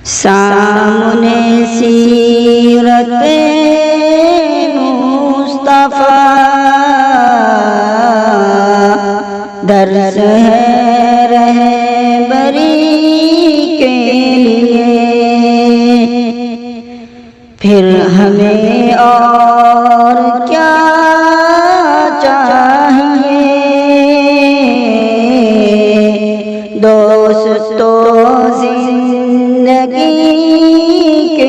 سامنے سیرت مصطفیٰ درس ہے رہبری کے لیے، پھر ہمیں اور کیا چاہیے دوستو زندگی کے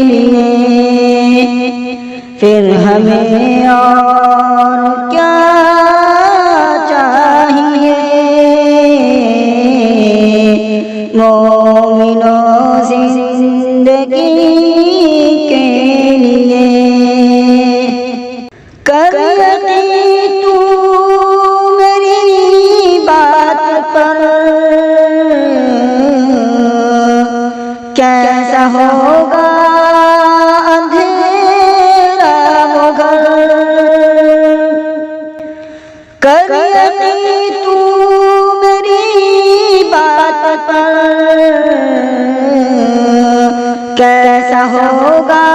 لیے، پھر ہمیں اور کیا چاہیے مومنوں زندگی کے لیے۔ کر یقین تو میری بات پر، کیسا ہوگا اندھیرا وہ گھر، کر یقین تو میری بات پر، کیسا ہوگا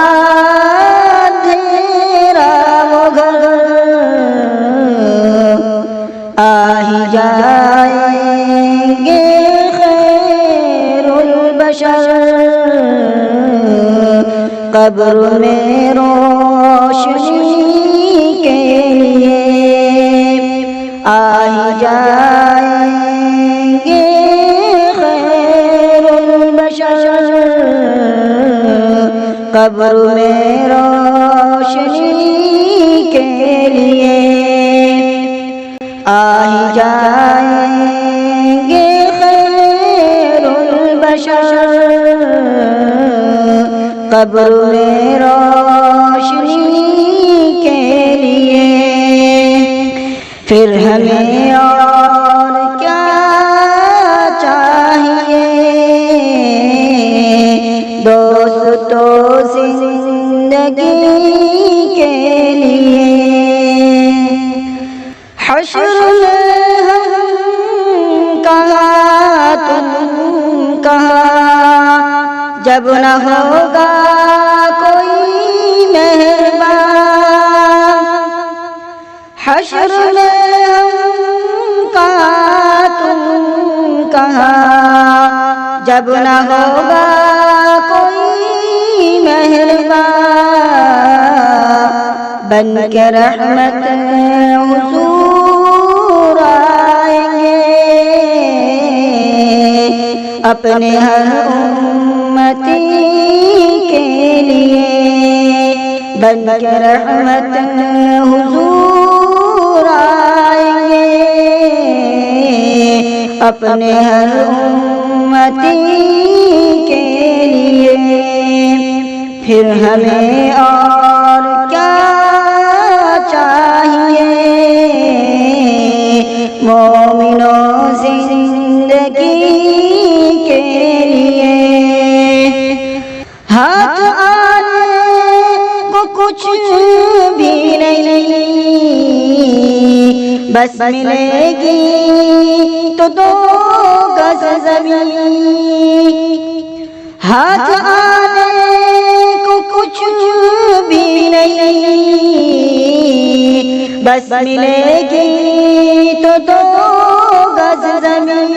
اندھیرا وہ گھر، آ ہی جائیں گے خیر البشر قبر میں روشنی کے لیے، آ ہی جائیں گے خیر البشر قبر میں روشنی کے لیے، آ ہی جائیں گے خیر البشر قبر میں روشنی کے لیے، پھر ہمیں اور کیا چاہیے دوستو زندگی کے لیے۔ حشر میں ہم کہاں تم کہاں، جب نہ ہوگا کوئی مہربان، حشر میں ہم کہاں تم کہاں، جب نہ ہوگا کوئی مہربان، بن کے رحمت حضور آئیں گے اپنے ہر امتی کے لیے، بن کے رحمت حضور آئیں گے اپنے ہر امتی کے لیے، پھر ہمیں اور کیا چاہیے مومنوں زندگی کے لیے۔ ہاتھ آنے کو کچھ بھی نہیں، بس ملے گی تو 2 گز زمین، ہاتھ آنے کو کچھ بھی نہیں، بس ملے گی تو 2 گز زمین،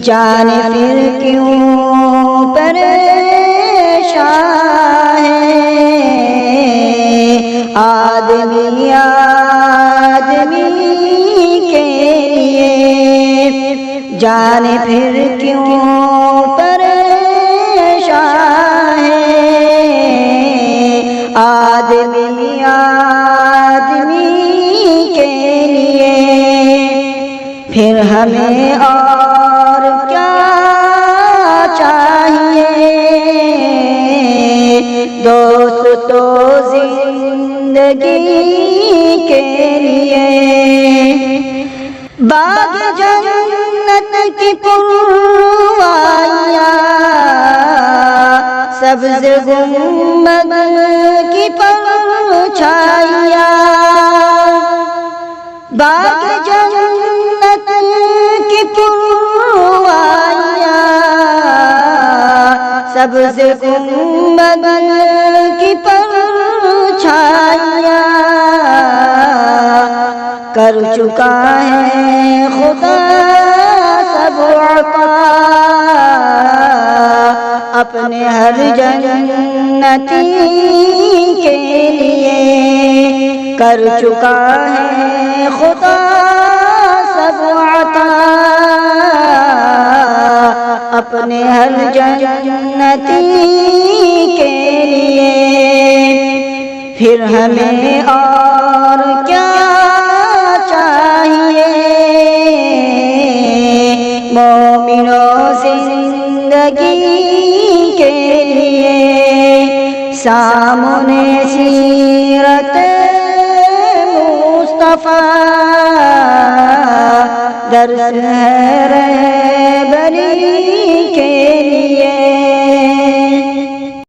جانے پھر کیوں پریشان ہے آدمی آدمی کے لیے، جانے پھر کیوں پریشان ہے آدمی آدمی کے لیے، پھر ہمیں اور کیا چاہیے دوستو زندگی کے لیے۔ باغ جنت کی پروائیاں، سبز گنبد کی پرچھائیاں، باغ جنت کی پروائیاں، سب سے گنبد کی پرچھائیاں کر چکا ہے خدا سب عطا، اپنے ہر جنتی کے لیے کر چکا ہے خدا سب عطا، اپنے ہر جنتی کے لیے۔ پھر ہمیں اور کیا چاہیے مومنوں زندگی کے لیے، سامنے سیرت مصطفیٰ درس ہے رہبری کے